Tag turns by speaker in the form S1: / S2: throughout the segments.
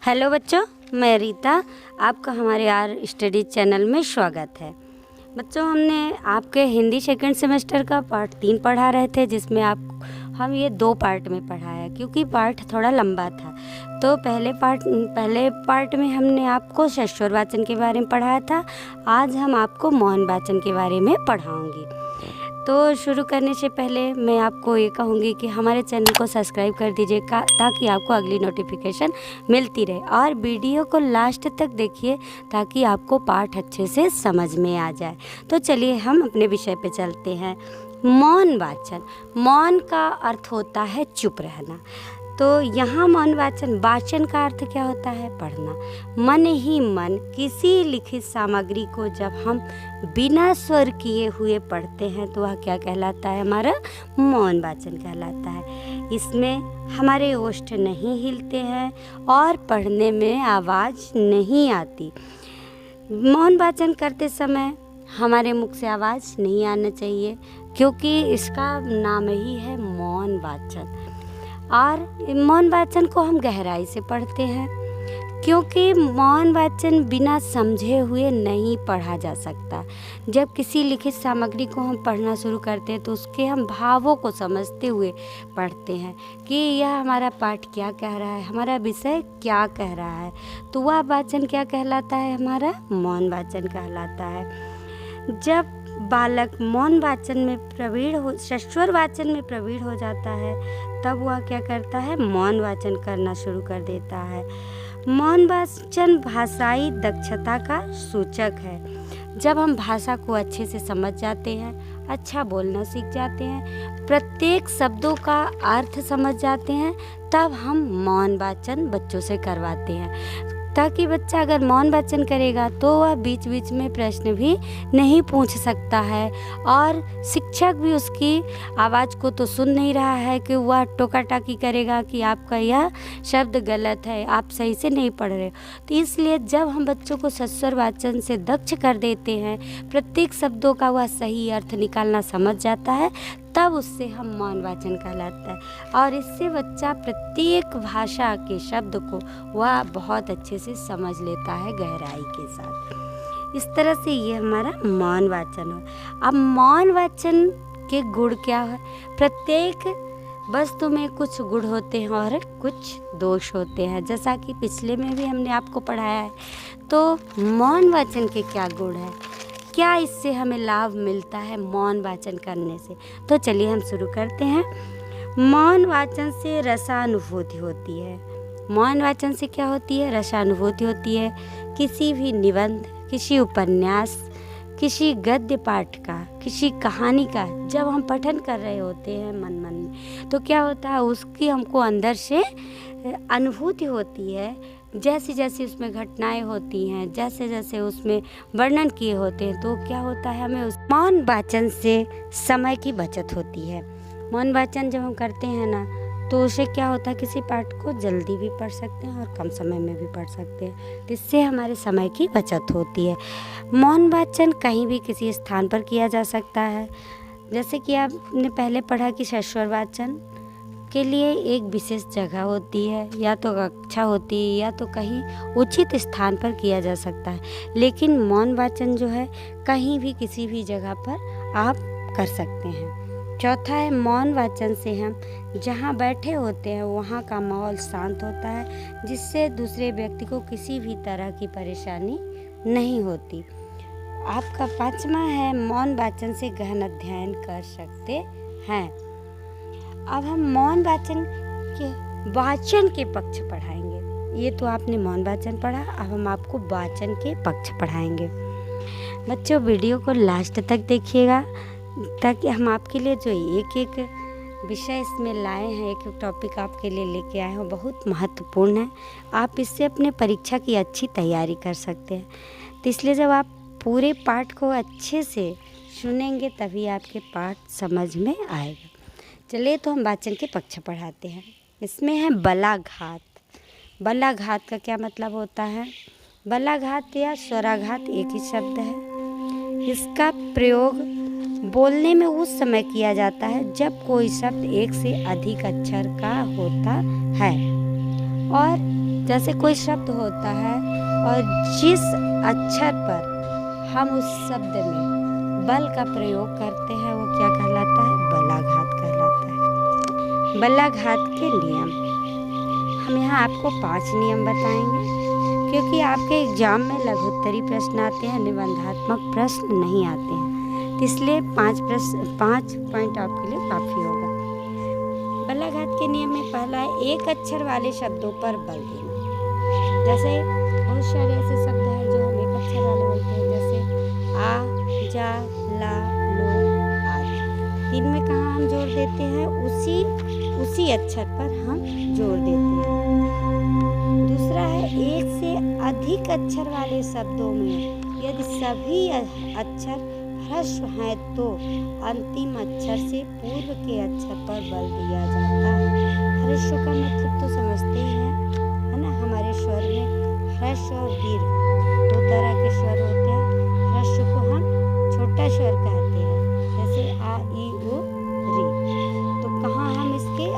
S1: Hello बच्चों, मैं रीता, आपका हमारे आर स्टडी चैनल में स्वागत है। बच्चों, हमने आपके हिंदी सेकंड सेमेस्टर का पार्ट 3 पढ़ा रहे थे, जिसमें हम ये 2 पार्ट में पढ़ाया क्योंकि पार्ट थोड़ा लंबा था। तो पहले पार्ट में हमने आपको षष्वर वाचन के बारे में पढ़ाया था। आज हम आपको मौन वाचन के बारे में पढ़ाऊँगी। तो शुरू करने से पहले मैं आपको ये कहूँगी कि हमारे चैनल को सब्सक्राइब कर दीजिएगा ताकि आपको अगली नोटिफिकेशन मिलती रहे, और वीडियो को लास्ट तक देखिए ताकि आपको पाठ अच्छे से समझ में आ जाए। तो चलिए हम अपने विषय पे चलते हैं। मौन वाचन। मौन का अर्थ होता है चुप रहना। तो यहाँ मौन वाचन का अर्थ क्या होता है? पढ़ना। मन ही मन किसी लिखित सामग्री को जब हम बिना स्वर किए हुए पढ़ते हैं तो वह क्या कहलाता है? हमारा मौन वाचन कहलाता है। इसमें हमारे ओष्ठ नहीं हिलते हैं और पढ़ने में आवाज़ नहीं आती। मौन वाचन करते समय हमारे मुख से आवाज़ नहीं आना चाहिए क्योंकि इसका नाम ही है मौन वाचन। और मौन वाचन को हम गहराई से पढ़ते हैं क्योंकि मौन वाचन बिना समझे हुए नहीं पढ़ा जा सकता। जब किसी लिखित सामग्री को हम पढ़ना शुरू करते हैं तो उसके हम भावों को समझते हुए पढ़ते हैं कि यह हमारा पाठ क्या कह रहा है, हमारा विषय क्या कह रहा है। तो वह वाचन क्या कहलाता है? हमारा मौन वाचन कहलाता है। जब बालक मौन वाचन में प्रवीण हो, षष्वर वाचन में प्रवीण हो जाता है, तब वह क्या करता है? मौन वाचन करना शुरू कर देता है। मौन वाचन भाषाई दक्षता का सूचक है। जब हम भाषा को अच्छे से समझ जाते हैं, अच्छा बोलना सीख जाते हैं, प्रत्येक शब्दों का अर्थ समझ जाते हैं, तब हम मौन वाचन बच्चों से करवाते हैं ताकि बच्चा अगर मौन वाचन करेगा तो वह बीच बीच में प्रश्न भी नहीं पूछ सकता है, और शिक्षक भी उसकी आवाज़ को तो सुन नहीं रहा है कि वह टोका टाकी करेगा कि आपका यह शब्द गलत है, आप सही से नहीं पढ़ रहे। तो इसलिए जब हम बच्चों को षष्वर वाचन से दक्ष कर देते हैं, प्रत्येक शब्दों का वह सही अर्थ निकालना समझ जाता है, तब उससे हम मौन वाचन कहलाता है। और इससे बच्चा प्रत्येक भाषा के शब्द को वह बहुत अच्छे से समझ लेता है गहराई के साथ। इस तरह से ये हमारा मौन वाचन है। अब मौन वाचन के गुण क्या है? प्रत्येक वस्तु में कुछ गुण होते हैं और कुछ दोष होते हैं, जैसा कि पिछले में भी हमने आपको पढ़ाया है। तो मौन वाचन के क्या गुण है, क्या इससे हमें लाभ मिलता है मौन वाचन करने से? तो चलिए हम शुरू करते हैं। मौन वाचन से रसानुभूति होती है। मौन वाचन से क्या होती है? रसानुभूति होती है। किसी भी निबंध, किसी उपन्यास, किसी गद्य पाठ का, किसी कहानी का जब हम पठन कर रहे होते हैं मन में, तो क्या होता है? उसकी हमको अंदर से अनुभूति होती है। जैसी जैसी उसमें घटनाएं होती हैं, जैसे जैसे उसमें वर्णन किए होते हैं, तो क्या होता है? हमें उस मौन वाचन से समय की बचत होती है। मौन वाचन जब हम करते हैं ना, तो उससे क्या होता है? किसी पाठ को जल्दी भी पढ़ सकते हैं और कम समय में भी पढ़ सकते हैं। तो इससे हमारे समय की बचत होती है। मौन वाचन कहीं भी किसी स्थान पर किया जा सकता है। जैसे कि आपने पहले पढ़ा कि षष्वर वाचन के लिए एक विशेष जगह होती है, या तो कक्षा होती है, या तो कहीं उचित स्थान पर किया जा सकता है। लेकिन मौन वाचन जो है कहीं भी किसी भी जगह पर आप कर सकते हैं। चौथा है, मौन वाचन से हम जहाँ बैठे होते हैं वहाँ का माहौल शांत होता है, जिससे दूसरे व्यक्ति को किसी भी तरह की परेशानी नहीं होती। आपका 5वां है, मौन वाचन से गहन अध्ययन कर सकते हैं। अब हम मौन वाचन के पक्ष पढ़ाएंगे। ये तो आपने मौन वाचन पढ़ा, अब हम आपको वाचन के पक्ष पढ़ाएंगे। बच्चों, वीडियो को लास्ट तक देखिएगा ताकि हम आपके लिए जो एक एक विषय इसमें लाए हैं, एक एक टॉपिक आपके लिए लेके आए हैं, बहुत महत्वपूर्ण है। आप इससे अपने परीक्षा की अच्छी तैयारी कर सकते हैं। तो इसलिए जब आप पूरे पाठ को अच्छे से सुनेंगे तभी आपके पाठ समझ में आएगा। चलिए तो हम वाचन के पक्ष पढ़ाते हैं। इसमें है बलाघात। बलाघात का क्या मतलब होता है? बलाघात या स्वराघात एक ही शब्द है। इसका प्रयोग बोलने में उस समय किया जाता है जब कोई शब्द एक से अधिक अक्षर का होता है, और जैसे कोई शब्द होता है और जिस अक्षर पर हम उस शब्द में बल का प्रयोग करते हैं वो क्या कहलाता है? बलाघात कहलाता है। बलाघात के नियम हम यहाँ आपको 5 नियम बताएंगे, क्योंकि आपके एग्जाम में लघुत्तरी प्रश्न आते हैं, निबंधात्मक प्रश्न नहीं आते हैं, तो इसलिए 5 पॉइंट आपके लिए काफ़ी होगा। बलाघात के नियम में पहला है एक अक्षर वाले शब्दों पर बल देना। जैसे बहुत सारे ऐसे शब्द हैं जो हम एक अक्षर वाले बोलते हैं, जैसे आ, जा, ला, लो आदि। इनमें कहाँ हम जोड़ देते हैं? उसी अक्षर पर हम जोड़ देते हैं। दूसरा है एक से अधिक अक्षर वाले शब्दों में यदि सभी अक्षर ह्रस्व हैं तो अंतिम अक्षर से पूर्व के अक्षर पर बल दिया जाता है। ह्रस्व का मतलब तो समझते ही है ना? हमारे स्वर में ह्रस्व और दीर्घ 2 तरह के स्वर होते हैं। ह्रस्व को हम छोटा स्वर कहते हैं, जैसे आ, ई, उ, री। तो कहाँ हम इसके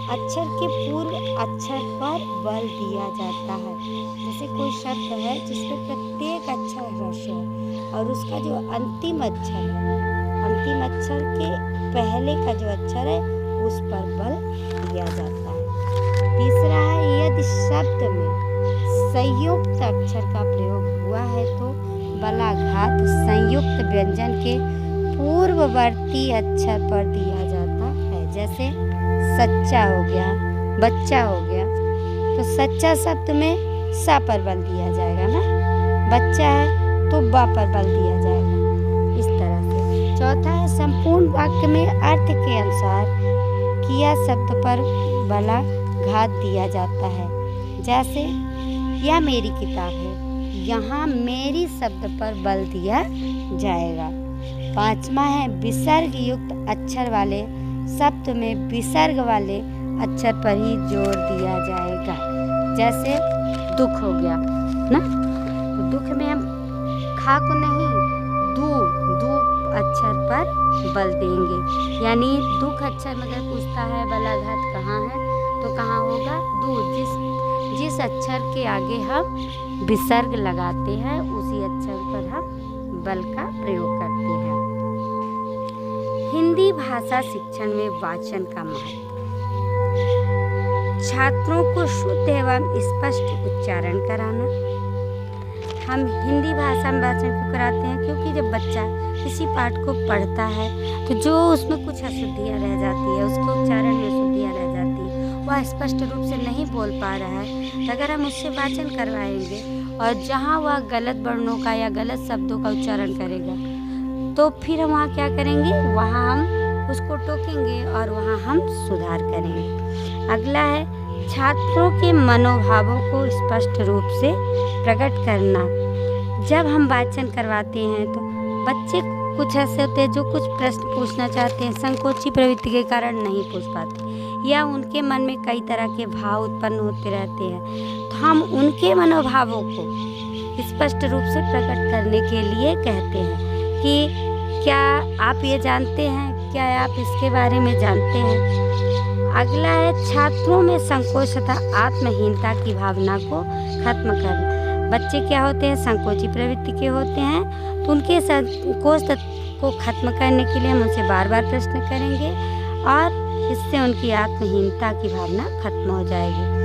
S1: अक्षर के पूर्व अक्षर पर बल दिया जाता है। जैसे कोई शब्द है जिसमें प्रत्येक अक्षर ह्रस्व है और उसका जो अंतिम अक्षर है, अंतिम अक्षर के पहले का जो अक्षर है उस पर बल दिया जाता है। तीसरा है यदि शब्द में संयुक्त अक्षर का प्रयोग हुआ है तो बलाघात संयुक्त व्यंजन के पूर्ववर्ती अक्षर पर दिया जाता है। जैसे सच्चा हो गया, बच्चा हो गया, तो सच्चा शब्द में सा पर बल दिया जाएगा ना, बच्चा है तो बा पर बल दिया जाएगा, इस तरह से। चौथा है संपूर्ण वाक्य में अर्थ के अनुसार किया शब्द पर बलाघात दिया जाता है। जैसे यह मेरी किताब है, यहाँ मेरी शब्द पर बल दिया जाएगा। 5वां है विसर्ग युक्त अक्षर वाले शब्द में विसर्ग वाले अक्षर पर ही जोर दिया जाएगा। जैसे दुख हो गया ना, तो दुख में हम खा को नहीं दू अक्षर पर बल देंगे। यानी दुख अक्षर में अगर पूछता है बलाघात कहाँ है तो कहाँ होगा? दू। जिस अक्षर के आगे हम विसर्ग लगाते हैं उसी अक्षर पर हम बल का प्रयोग करते हैं। हिंदी भाषा शिक्षण में वाचन का महत्व। छात्रों को शुद्ध एवं स्पष्ट उच्चारण कराना। हम हिंदी भाषा में वाचन क्यों कराते हैं? क्योंकि जब बच्चा किसी पाठ को पढ़ता है तो जो उसमें कुछ अशुद्धियाँ रह जाती है, उसके उच्चारण में अशुद्धियाँ रह जाती है, वह स्पष्ट रूप से नहीं बोल पा रहा है, तो अगर हम उससे वाचन करवाएंगे और जहाँ वह गलत वर्णों का या गलत शब्दों का उच्चारण करेगा तो फिर हम वहाँ क्या करेंगे? वहाँ हम उसको टोकेंगे और वहाँ हम सुधार करेंगे। अगला है छात्रों के मनोभावों को स्पष्ट रूप से प्रकट करना। जब हम वाचन करवाते हैं तो बच्चे कुछ ऐसे होते हैं जो कुछ प्रश्न पूछना चाहते हैं, संकोची प्रवृत्ति के कारण नहीं पूछ पाते या उनके मन में कई तरह के भाव उत्पन्न होते रहते हैं, तो हम उनके मनोभावों को स्पष्ट रूप से प्रकट करने के लिए कहते हैं कि क्या आप ये जानते हैं, क्या आप इसके बारे में जानते हैं। अगला है छात्रों में संकोच तथा आत्महीनता की भावना को खत्म करना। बच्चे क्या होते हैं? संकोची प्रवृत्ति के होते हैं, तो उनके संकोच को खत्म करने के लिए हम उनसे बार बार प्रश्न करेंगे और इससे उनकी आत्महीनता की भावना खत्म हो जाएगी।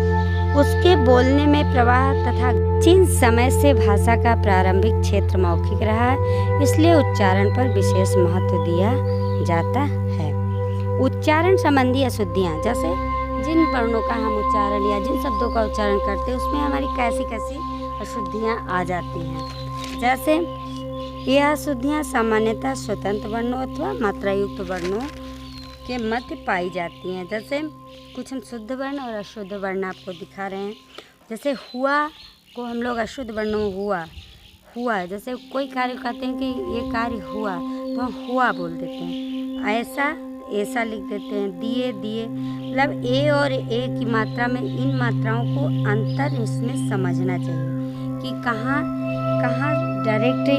S1: उसके बोलने में प्रवाह तथा जिन समय से भाषा का प्रारंभिक क्षेत्र मौखिक रहा है, इसलिए उच्चारण पर विशेष महत्व दिया जाता है। उच्चारण संबंधी अशुद्धियाँ, जैसे जिन वर्णों का हम उच्चारण या जिन शब्दों का उच्चारण करते हैं उसमें हमारी कैसी कैसी अशुद्धियाँ आ जाती हैं। जैसे यह अशुद्धियाँ सामान्यतः स्वतंत्र वर्णों अथवा मात्रायुक्त वर्णों के मध्य पाई जाती हैं। जैसे कुछ हम शुद्ध वर्ण और अशुद्ध वर्ण आपको दिखा रहे हैं। जैसे हुआ को हम लोग अशुद्ध वर्णों हुआ, जैसे कोई कार्य कहते हैं कि ये कार्य हुआ तो हम हुआ बोल देते हैं, ऐसा लिख देते हैं, दिए, मतलब ए और ए की मात्रा में इन मात्राओं को अंतर इसमें समझना चाहिए कि कहाँ डायरेक्ट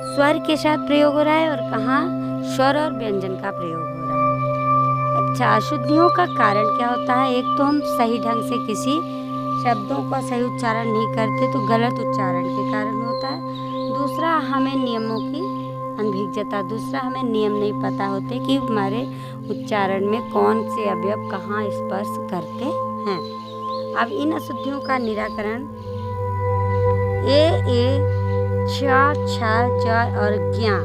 S1: स्वर के साथ प्रयोग हो रहा है और कहाँ स्वर और व्यंजन का प्रयोग हो रहा है। अच्छा, अशुद्धियों का कारण क्या होता है? एक तो हम सही ढंग से किसी शब्दों का सही उच्चारण नहीं करते तो गलत उच्चारण के कारण होता है। दूसरा, हमें नियमों की अनभिज्ञता, दूसरा हमें नियम नहीं पता होते कि हमारे उच्चारण में कौन से अवयव कहाँ स्पर्श करते हैं। अब इन अशुद्धियों का निराकरण ए छ ज और ज्ञा,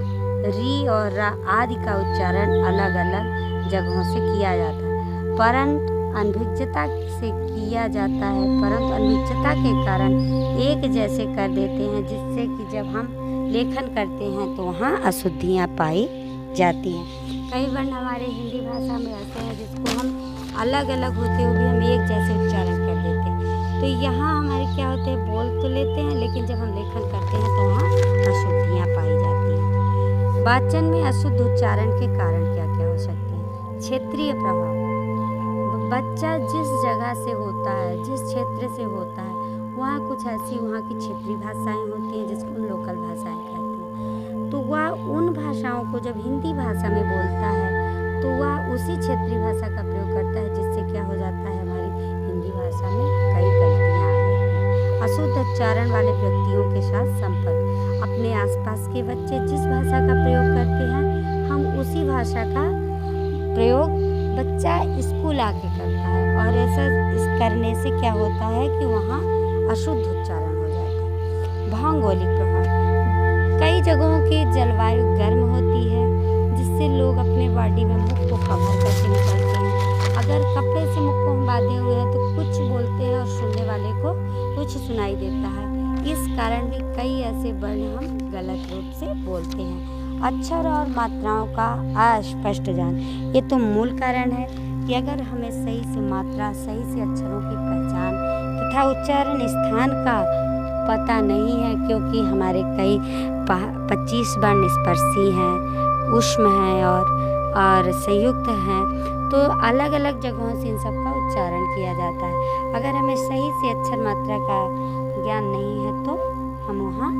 S1: री और रा आदि का उच्चारण अलग अलग जगहों से किया जाता है, परंतु अनभिज्ञता से किया जाता है, परंतु अनभिज्ञता के कारण एक जैसे कर देते हैं, जिससे कि जब हम लेखन करते हैं तो वहाँ अशुद्धियाँ पाई जाती हैं। कई वर्ण हमारे हिंदी भाषा में ऐसे हैं जिसको हम अलग अलग होते हुए भी हम एक जैसे उच्चारण कर देते हैं। तो यहाँ हमारे क्या होते हैं, बोल तो लेते हैं लेकिन जब हम लेखन करते हैं तो वहाँ अशुद्धियाँ पाई जाती हैं। वाचन में अशुद्ध उच्चारण के कारण क्या क्या हो सकते हैं। क्षेत्रीय प्रभाव, बच्चा जिस जगह से होता है, जिस क्षेत्र से होता है, वहाँ कुछ ऐसी वहाँ की क्षेत्रीय भाषाएं होती हैं जिसको हम लोकल भाषाएं कहते हैं। तो वह उन भाषाओं को जब हिंदी भाषा में बोलता है तो वह उसी क्षेत्रीय भाषा का प्रयोग करता है, जिससे क्या हो जाता है, हमारी हिंदी भाषा में कई गलतियाँ आ जाती हैं। अशुद्ध उच्चारण वाले व्यक्तियों के साथ संपर्क, अपने आसपास के बच्चे जिस भाषा का प्रयोग करते हैं हम उसी भाषा का प्रयोग बच्चा स्कूल आके करता है, और ऐसा इस करने से क्या होता है कि वहाँ अशुद्ध उच्चारण हो जाता है। भौगोलिक प्रभाव, कई जगहों की जलवायु गर्म होती है जिससे लोग अपने बॉडी में मुख को कवर करके निकलते हैं। अगर कपड़े से मुख को हम बांधे हुए हैं तो कुछ बोलते हैं और सुनने वाले को कुछ सुनाई देता है। इस कारण भी कई ऐसे वर्ण हम गलत रूप से बोलते हैं। अक्षर और मात्राओं का अस्पष्ट ज्ञान, ये तो मूल कारण है कि अगर हमें सही से मात्रा, सही से अक्षरों की पहचान तथा उच्चारण स्थान का पता नहीं है, क्योंकि हमारे कई 25 वर्ण स्पर्शी हैं, ऊष्म हैं और संयुक्त हैं, तो अलग अलग जगहों से इन सब का उच्चारण किया जाता है। अगर हमें सही से अक्षर मात्रा का ज्ञान नहीं है तो हम वहाँ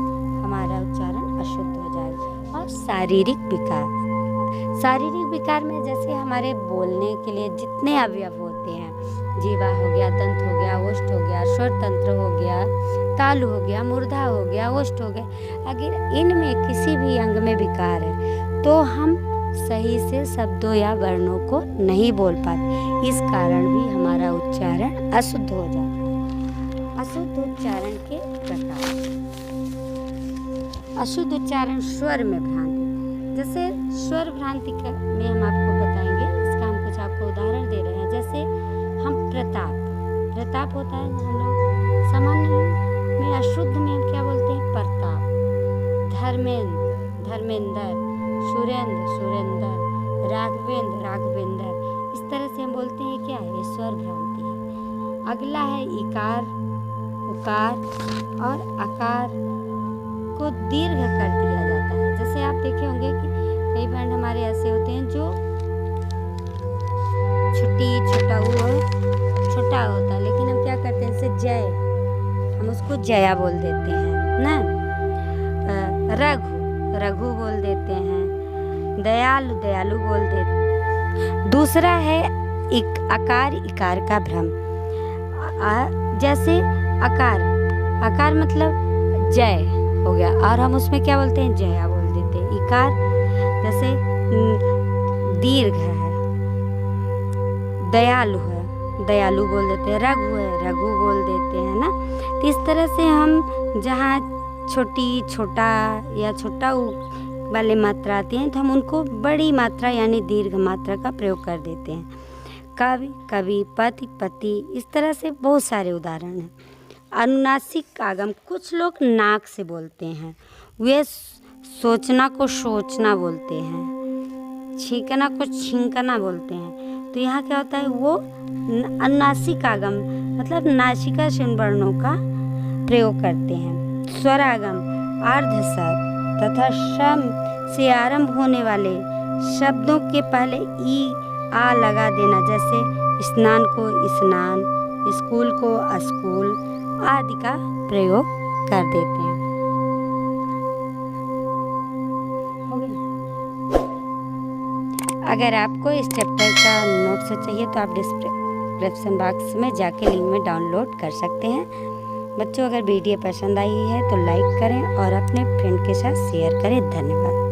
S1: हमारा उच्चारण अशुद्ध हो जाएगा। और शारीरिक विकार, शारीरिक विकार में जैसे हमारे बोलने के लिए जितने अवयव होते हैं, जीवा हो गया, दंत हो गया, ओष्ठ हो गया, स्वर तंत्र हो गया, तालु हो गया, मूर्धा हो गया, ओष्ठ हो गया, अगर इनमें किसी भी अंग में विकार है तो हम सही से शब्दों या वर्णों को नहीं बोल पाते। इस कारण भी हमारा उच्चारण अशुद्ध हो जाता है। अशुद्ध उच्चारण के प्रकार, अशुद्ध उच्चारण स्वर में भ्रांति, जैसे स्वर भ्रांति में हम आपको बताएंगे, इसका हम कुछ आपको उदाहरण दे रहे हैं। जैसे हम प्रताप होता है, हम लोग सामान्य में अशुद्ध में हम क्या बोलते हैं, प्रताप। धर्मेंद्र, सुरेंद्र, राघवेंद्र, इस तरह से हम बोलते हैं। क्या है, ये स्वर भ्रांति है। अगला है इकार, उकार और आकार को दीर्घ कर दिया जाता है। जैसे आप देखे होंगे कि कई वर्ण हमारे ऐसे होते हैं जो छोटा होता है, लेकिन हम क्या करते हैं, इसे जय, हम उसको जया बोल देते हैं ना। रघु बोल देते हैं, दयालु बोल देते हैं। दूसरा है आकार इकार का भ्रम। जैसे आकार मतलब जय हो गया और हम उसमें क्या बोलते हैं, जया बोल देते हैं। इकार जैसे दीर्घ है, दयालु बोल देते हैं। रघु बोल देते हैं ना। तो इस तरह से हम जहाँ छोटा या छोटा वाले मात्रा आती हैं तो हम उनको बड़ी मात्रा यानी दीर्घ मात्रा का प्रयोग कर देते हैं। कवि, पति, इस तरह से बहुत सारे उदाहरण हैं। अनुनासिक आगम, कुछ लोग नाक से बोलते हैं, वे सोचना को सोचना बोलते हैं, छींकना को छींकना बोलते हैं। तो यहाँ क्या होता है, वो अनुनासिक आगम मतलब नासिका से उन वर्णों का प्रयोग करते हैं। स्वरागम, अर्ध स्वर तथा शम से आरंभ होने वाले शब्दों के पहले ई आ लगा देना, जैसे स्नान को स्नान, स्कूल को स्कूल आदि का प्रयोग कर देते हैं। अगर आपको इस चैप्टर का नोट्स चाहिए तो आप डिस्क्रिप्शन बॉक्स में जाके लिंक में डाउनलोड कर सकते हैं। बच्चों, अगर वीडियो पसंद आई है तो लाइक करें और अपने फ्रेंड के साथ शेयर करें। धन्यवाद।